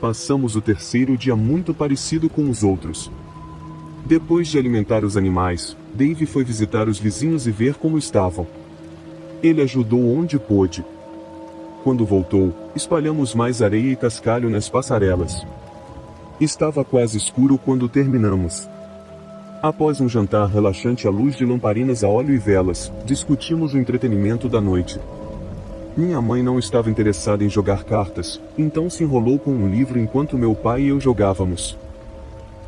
Passamos o terceiro dia muito parecido com os outros. Depois de alimentar os animais, Dave foi visitar os vizinhos e ver como estavam. Ele ajudou onde pôde. Quando voltou, espalhamos mais areia e cascalho nas passarelas. Estava quase escuro quando terminamos. Após um jantar relaxante à luz de lamparinas a óleo e velas, discutimos o entretenimento da noite. Minha mãe não estava interessada em jogar cartas, então se enrolou com um livro enquanto meu pai e eu jogávamos.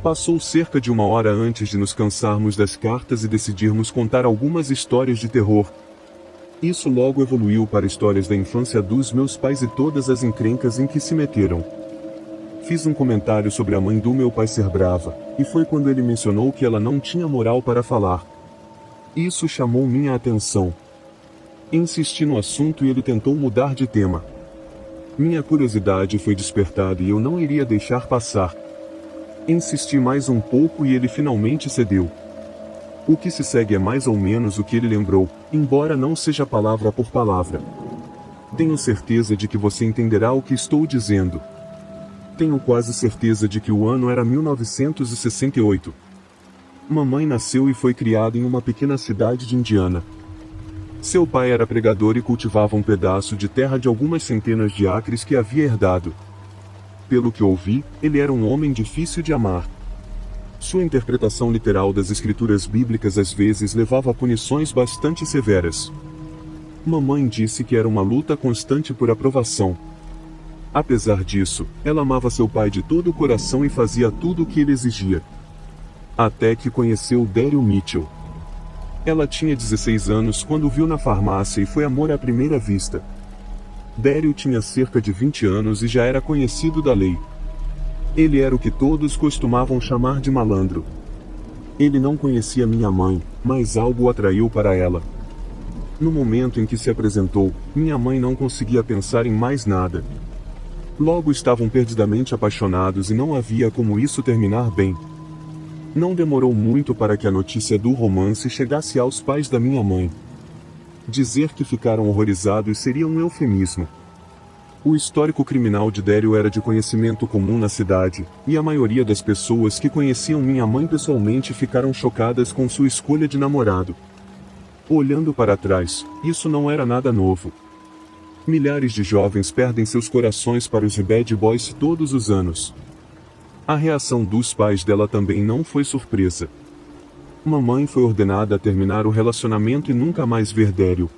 Passou cerca de 1 hora antes de nos cansarmos das cartas e decidirmos contar algumas histórias de terror. Isso logo evoluiu para histórias da infância dos meus pais e todas as encrencas em que se meteram. Fiz um comentário sobre a mãe do meu pai ser brava, e foi quando ele mencionou que ela não tinha moral para falar. Isso chamou minha atenção. Insisti no assunto e ele tentou mudar de tema. Minha curiosidade foi despertada e eu não iria deixar passar. Insisti mais um pouco e ele finalmente cedeu. O que se segue é mais ou menos o que ele lembrou, embora não seja palavra por palavra. Tenho certeza de que você entenderá o que estou dizendo. Tenho quase certeza de que o ano era 1968. Mamãe nasceu e foi criada em uma pequena cidade de Indiana. Seu pai era pregador e cultivava um pedaço de terra de algumas centenas de acres que havia herdado. Pelo que ouvi, ele era um homem difícil de amar. Sua interpretação literal das escrituras bíblicas às vezes levava a punições bastante severas. Mamãe disse que era uma luta constante por aprovação. Apesar disso, ela amava seu pai de todo o coração e fazia tudo o que ele exigia. Até que conheceu Daryl Mitchell. Ela tinha 16 anos quando o viu na farmácia e foi amor à primeira vista. Daryl tinha cerca de 20 anos e já era conhecido da lei. Ele era o que todos costumavam chamar de malandro. Ele não conhecia minha mãe, mas algo o atraiu para ela. No momento em que se apresentou, minha mãe não conseguia pensar em mais nada. Logo estavam perdidamente apaixonados e não havia como isso terminar bem. Não demorou muito para que a notícia do romance chegasse aos pais da minha mãe. Dizer que ficaram horrorizados seria um eufemismo. O histórico criminal de Daryl era de conhecimento comum na cidade, e a maioria das pessoas que conheciam minha mãe pessoalmente ficaram chocadas com sua escolha de namorado. Olhando para trás, isso não era nada novo. Milhares de jovens perdem seus corações para os bad boys todos os anos. A reação dos pais dela também não foi surpresa. Mamãe foi ordenada a terminar o relacionamento e nunca mais ver Daryl.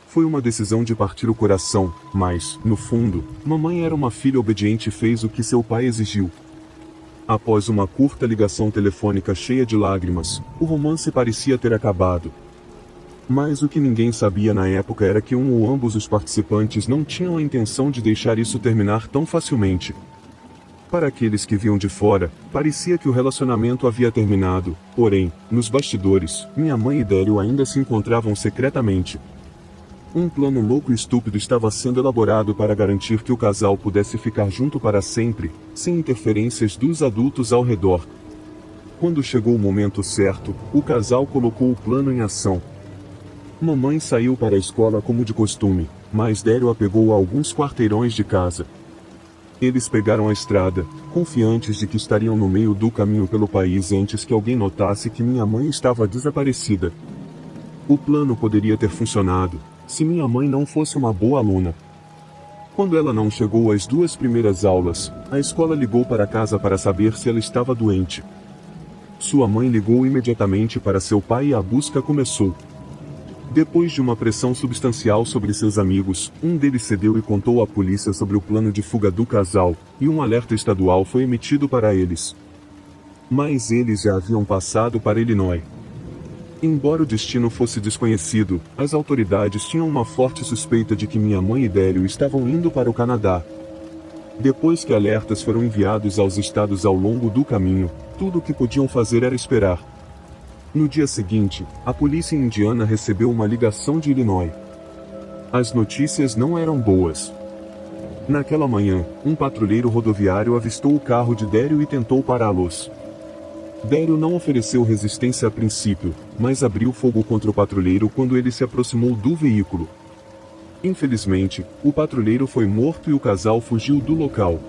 Foi uma decisão de partir o coração, mas, no fundo, mamãe era uma filha obediente e fez o que seu pai exigiu. Após uma curta ligação telefônica cheia de lágrimas, o romance parecia ter acabado. Mas o que ninguém sabia na época era que um ou ambos os participantes não tinham a intenção de deixar isso terminar tão facilmente. Para aqueles que viam de fora, parecia que o relacionamento havia terminado, porém, nos bastidores, minha mãe e Daryl ainda se encontravam secretamente. Um plano louco e estúpido estava sendo elaborado para garantir que o casal pudesse ficar junto para sempre, sem interferências dos adultos ao redor. Quando chegou o momento certo, o casal colocou o plano em ação. Mamãe saiu para a escola como de costume, mas Daryl a pegou a alguns quarteirões de casa. Eles pegaram a estrada, confiantes de que estariam no meio do caminho pelo país antes que alguém notasse que minha mãe estava desaparecida. O plano poderia ter funcionado, se minha mãe não fosse uma boa aluna. Quando ela não chegou às 2 primeiras aulas, a escola ligou para casa para saber se ela estava doente. Sua mãe ligou imediatamente para seu pai e a busca começou. Depois de uma pressão substancial sobre seus amigos, um deles cedeu e contou à polícia sobre o plano de fuga do casal, e um alerta estadual foi emitido para eles. Mas eles já haviam passado para Illinois. Embora o destino fosse desconhecido, as autoridades tinham uma forte suspeita de que minha mãe e Daryl estavam indo para o Canadá. Depois que alertas foram enviados aos estados ao longo do caminho, tudo o que podiam fazer era esperar. No dia seguinte, a polícia indiana recebeu uma ligação de Illinois. As notícias não eram boas. Naquela manhã, um patrulheiro rodoviário avistou o carro de Daryl e tentou pará-los. Daryl não ofereceu resistência a princípio, mas abriu fogo contra o patrulheiro quando ele se aproximou do veículo. Infelizmente, o patrulheiro foi morto e o casal fugiu do local.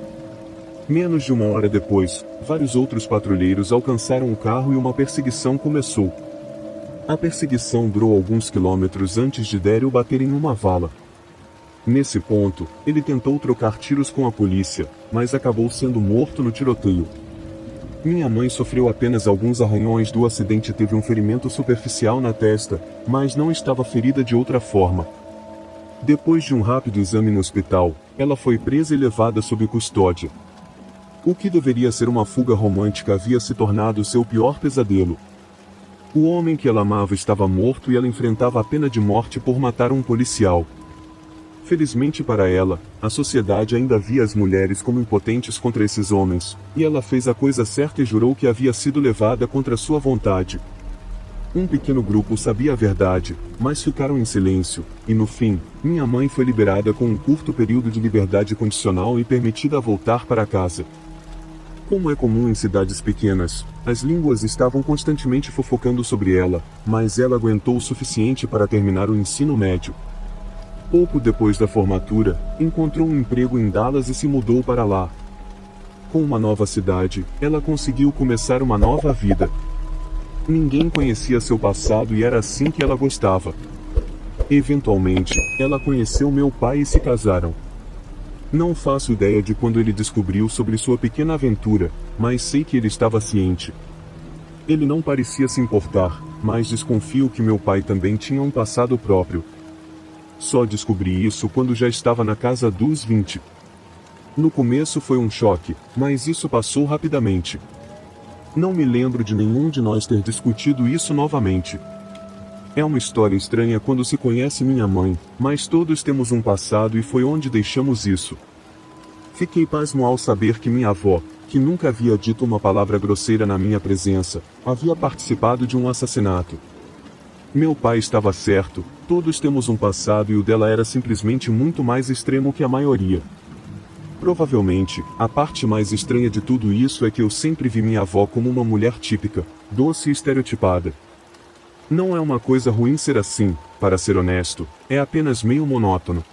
Menos de uma hora depois, vários outros patrulheiros alcançaram o carro e uma perseguição começou. A perseguição durou alguns quilômetros antes de Daryl bater em uma vala. Nesse ponto, ele tentou trocar tiros com a polícia, mas acabou sendo morto no tiroteio. Minha mãe sofreu apenas alguns arranhões do acidente e teve um ferimento superficial na testa, mas não estava ferida de outra forma. Depois de um rápido exame no hospital, ela foi presa e levada sob custódia. O que deveria ser uma fuga romântica havia se tornado seu pior pesadelo. O homem que ela amava estava morto e ela enfrentava a pena de morte por matar um policial. Felizmente para ela, a sociedade ainda via as mulheres como impotentes contra esses homens, e ela fez a coisa certa e jurou que havia sido levada contra sua vontade. Um pequeno grupo sabia a verdade, mas ficaram em silêncio, e no fim, minha mãe foi liberada com um curto período de liberdade condicional e permitida a voltar para casa. Como é comum em cidades pequenas, as línguas estavam constantemente fofocando sobre ela, mas ela aguentou o suficiente para terminar o ensino médio. Pouco depois da formatura, encontrou um emprego em Dallas e se mudou para lá. Com uma nova cidade, ela conseguiu começar uma nova vida. Ninguém conhecia seu passado e era assim que ela gostava. Eventualmente, ela conheceu meu pai e se casaram. Não faço ideia de quando ele descobriu sobre sua pequena aventura, mas sei que ele estava ciente. Ele não parecia se importar, mas desconfio que meu pai também tinha um passado próprio. Só descobri isso quando já estava na casa dos 20. No começo foi um choque, mas isso passou rapidamente. Não me lembro de nenhum de nós ter discutido isso novamente. É uma história estranha quando se conhece minha mãe, mas todos temos um passado e foi onde deixamos isso. Fiquei pasmo ao saber que minha avó, que nunca havia dito uma palavra grosseira na minha presença, havia participado de um assassinato. Meu pai estava certo, todos temos um passado e o dela era simplesmente muito mais extremo que a maioria. Provavelmente, a parte mais estranha de tudo isso é que eu sempre vi minha avó como uma mulher típica, doce e estereotipada. Não é uma coisa ruim ser assim, para ser honesto, é apenas meio monótono.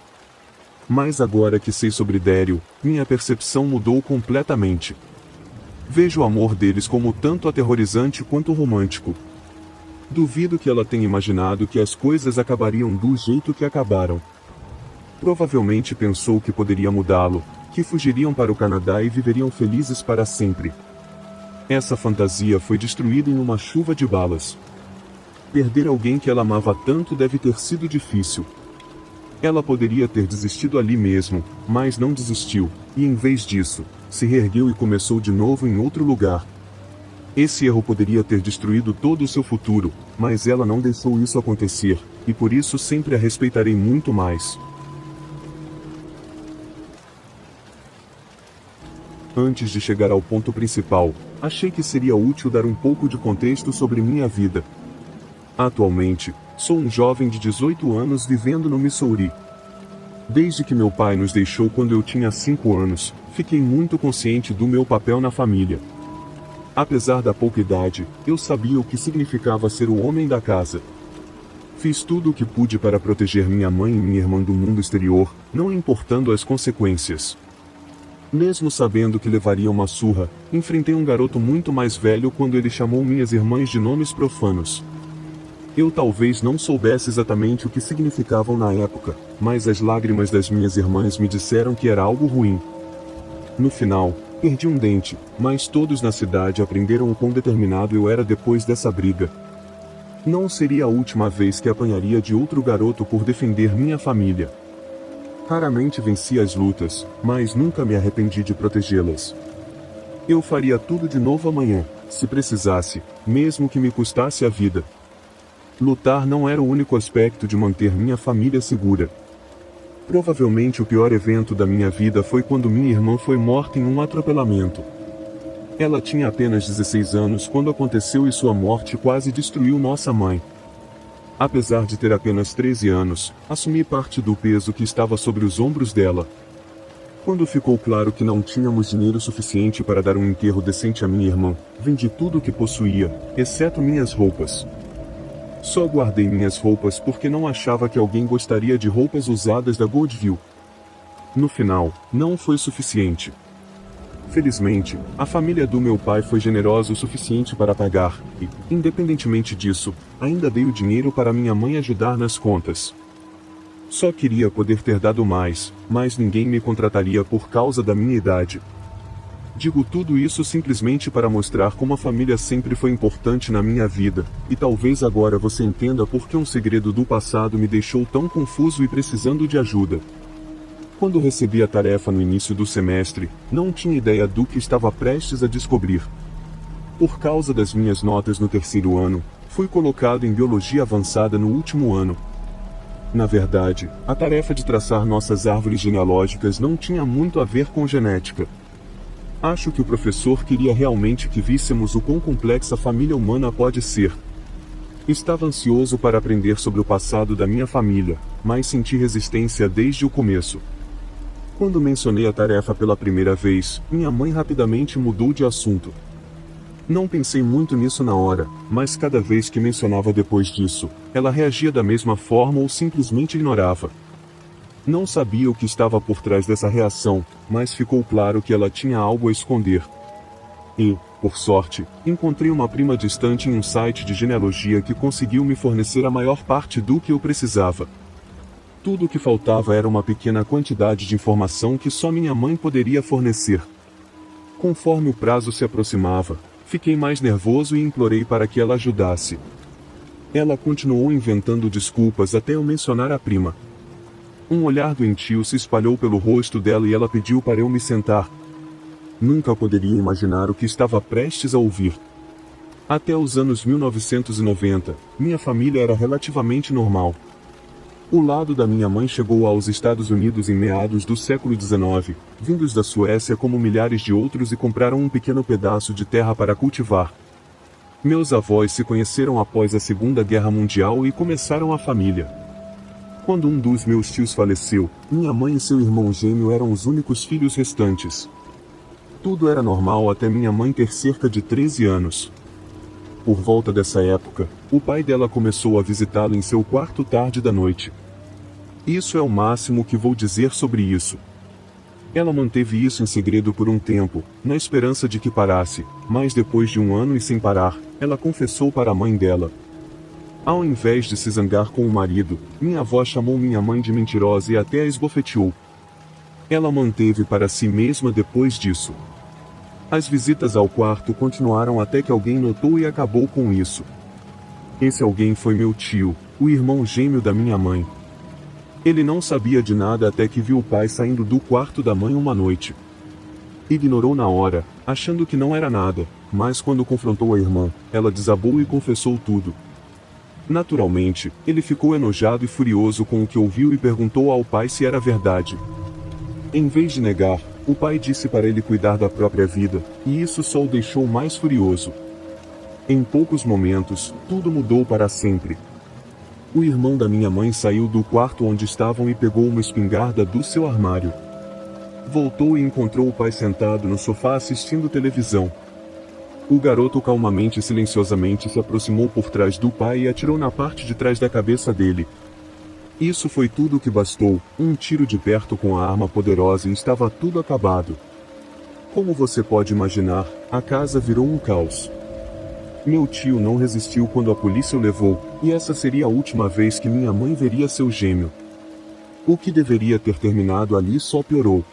Mas agora que sei sobre Daryl, minha percepção mudou completamente. Vejo o amor deles como tanto aterrorizante quanto romântico. Duvido que ela tenha imaginado que as coisas acabariam do jeito que acabaram. Provavelmente pensou que poderia mudá-lo, que fugiriam para o Canadá e viveriam felizes para sempre. Essa fantasia foi destruída em uma chuva de balas. Perder alguém que ela amava tanto deve ter sido difícil. Ela poderia ter desistido ali mesmo, mas não desistiu, e em vez disso, se reergueu e começou de novo em outro lugar. Esse erro poderia ter destruído todo o seu futuro, mas ela não deixou isso acontecer, e por isso sempre a respeitarei muito mais. Antes de chegar ao ponto principal, achei que seria útil dar um pouco de contexto sobre minha vida. Atualmente, sou um jovem de 18 anos vivendo no Missouri. Desde que meu pai nos deixou quando eu tinha 5 anos, fiquei muito consciente do meu papel na família. Apesar da pouca idade, eu sabia o que significava ser o homem da casa. Fiz tudo o que pude para proteger minha mãe e minha irmã do mundo exterior, não importando as consequências. Mesmo sabendo que levaria uma surra, enfrentei um garoto muito mais velho quando ele chamou minhas irmãs de nomes profanos. Eu talvez não soubesse exatamente o que significavam na época, mas as lágrimas das minhas irmãs me disseram que era algo ruim. No final, perdi um dente, mas todos na cidade aprenderam o quão determinado eu era depois dessa briga. Não seria a última vez que apanharia de outro garoto por defender minha família. Raramente venci as lutas, mas nunca me arrependi de protegê-las. Eu faria tudo de novo amanhã, se precisasse, mesmo que me custasse a vida. Lutar não era o único aspecto de manter minha família segura. Provavelmente o pior evento da minha vida foi quando minha irmã foi morta em um atropelamento. Ela tinha apenas 16 anos quando aconteceu e sua morte quase destruiu nossa mãe. Apesar de ter apenas 13 anos, assumi parte do peso que estava sobre os ombros dela. Quando ficou claro que não tínhamos dinheiro suficiente para dar um enterro decente à minha irmã, vendi tudo o que possuía, exceto minhas roupas. Só guardei minhas roupas porque não achava que alguém gostaria de roupas usadas da Goldville. No final, não foi suficiente. Felizmente, a família do meu pai foi generosa o suficiente para pagar, e, independentemente disso, ainda dei o dinheiro para minha mãe ajudar nas contas. Só queria poder ter dado mais, mas ninguém me contrataria por causa da minha idade. Digo tudo isso simplesmente para mostrar como a família sempre foi importante na minha vida, e talvez agora você entenda por que um segredo do passado me deixou tão confuso e precisando de ajuda. Quando recebi a tarefa no início do semestre, não tinha ideia do que estava prestes a descobrir. Por causa das minhas notas no terceiro ano, fui colocado em biologia avançada no último ano. Na verdade, a tarefa de traçar nossas árvores genealógicas não tinha muito a ver com genética. Acho que o professor queria realmente que víssemos o quão complexa a família humana pode ser. Estava ansioso para aprender sobre o passado da minha família, mas senti resistência desde o começo. Quando mencionei a tarefa pela primeira vez, minha mãe rapidamente mudou de assunto. Não pensei muito nisso na hora, mas cada vez que mencionava depois disso, ela reagia da mesma forma ou simplesmente ignorava. Não sabia o que estava por trás dessa reação, mas ficou claro que ela tinha algo a esconder. E, por sorte, encontrei uma prima distante em um site de genealogia que conseguiu me fornecer a maior parte do que eu precisava. Tudo o que faltava era uma pequena quantidade de informação que só minha mãe poderia fornecer. Conforme o prazo se aproximava, fiquei mais nervoso e implorei para que ela ajudasse. Ela continuou inventando desculpas até eu mencionar a prima. Um olhar doentio se espalhou pelo rosto dela e ela pediu para eu me sentar. Nunca poderia imaginar o que estava prestes a ouvir. Até os anos 1990, minha família era relativamente normal. O lado da minha mãe chegou aos Estados Unidos em meados do século XIX, vindos da Suécia como milhares de outros e compraram um pequeno pedaço de terra para cultivar. Meus avós se conheceram após a Segunda Guerra Mundial e começaram a família. Quando um dos meus tios faleceu, minha mãe e seu irmão gêmeo eram os únicos filhos restantes. Tudo era normal até minha mãe ter cerca de 13 anos. Por volta dessa época, o pai dela começou a visitá-la em seu quarto tarde da noite. Isso é o máximo que vou dizer sobre isso. Ela manteve isso em segredo por um tempo, na esperança de que parasse, mas depois de um ano e sem parar, ela confessou para a mãe dela. Ao invés de se zangar com o marido, minha avó chamou minha mãe de mentirosa e até a esbofeteou. Ela manteve para si mesma depois disso. As visitas ao quarto continuaram até que alguém notou e acabou com isso. Esse alguém foi meu tio, o irmão gêmeo da minha mãe. Ele não sabia de nada até que viu o pai saindo do quarto da mãe uma noite. Ignorou na hora, achando que não era nada, mas quando confrontou a irmã, ela desabou e confessou tudo. Naturalmente, ele ficou enojado e furioso com o que ouviu e perguntou ao pai se era verdade. Em vez de negar, o pai disse para ele cuidar da própria vida, e isso só o deixou mais furioso. Em poucos momentos, tudo mudou para sempre. O irmão da minha mãe saiu do quarto onde estavam e pegou uma espingarda do seu armário. Voltou e encontrou o pai sentado no sofá assistindo televisão. O garoto calmamente e silenciosamente se aproximou por trás do pai e atirou na parte de trás da cabeça dele. Isso foi tudo o que bastou, um tiro de perto com a arma poderosa e estava tudo acabado. Como você pode imaginar, a casa virou um caos. Meu tio não resistiu quando a polícia o levou, e essa seria a última vez que minha mãe veria seu gêmeo. O que deveria ter terminado ali só piorou.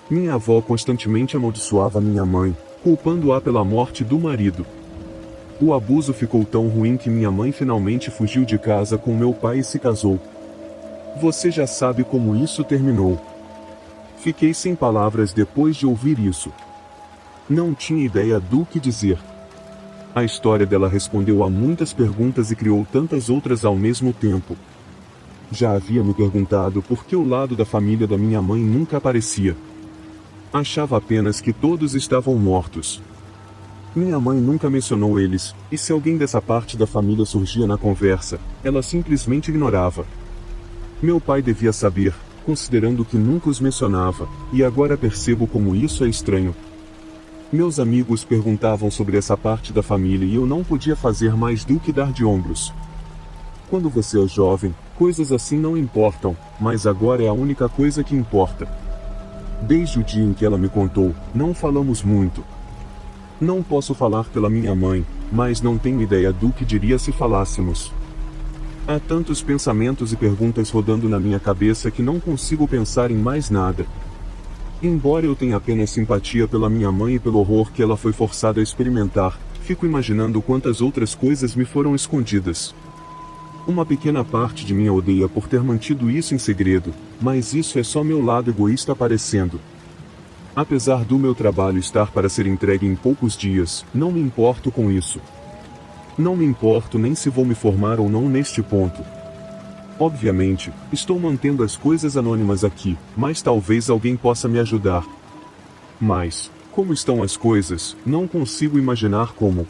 Minha avó constantemente amaldiçoava minha mãe, culpando-a pela morte do marido. O abuso ficou tão ruim que minha mãe finalmente fugiu de casa com meu pai e se casou. Você já sabe como isso terminou. Fiquei sem palavras depois de ouvir isso. Não tinha ideia do que dizer. A história dela respondeu a muitas perguntas e criou tantas outras ao mesmo tempo. Já havia me perguntado por que o lado da família da minha mãe nunca aparecia. Achava apenas que todos estavam mortos. Minha mãe nunca mencionou eles, e se alguém dessa parte da família surgia na conversa, ela simplesmente ignorava. Meu pai devia saber, considerando que nunca os mencionava, e agora percebo como isso é estranho. Meus amigos perguntavam sobre essa parte da família e eu não podia fazer mais do que dar de ombros. Quando você é jovem, coisas assim não importam, mas agora é a única coisa que importa. Desde o dia em que ela me contou, não falamos muito. Não posso falar pela minha mãe, mas não tenho ideia do que diria se falássemos. Há tantos pensamentos e perguntas rodando na minha cabeça que não consigo pensar em mais nada. Embora eu tenha apenas simpatia pela minha mãe e pelo horror que ela foi forçada a experimentar, fico imaginando quantas outras coisas me foram escondidas. Uma pequena parte de mim a odeia por ter mantido isso em segredo, mas isso é só meu lado egoísta aparecendo. Apesar do meu trabalho estar para ser entregue em poucos dias, não me importo com isso. Não me importo nem se vou me formar ou não neste ponto. Obviamente, estou mantendo as coisas anônimas aqui, mas talvez alguém possa me ajudar. Mas, como estão as coisas, não consigo imaginar como.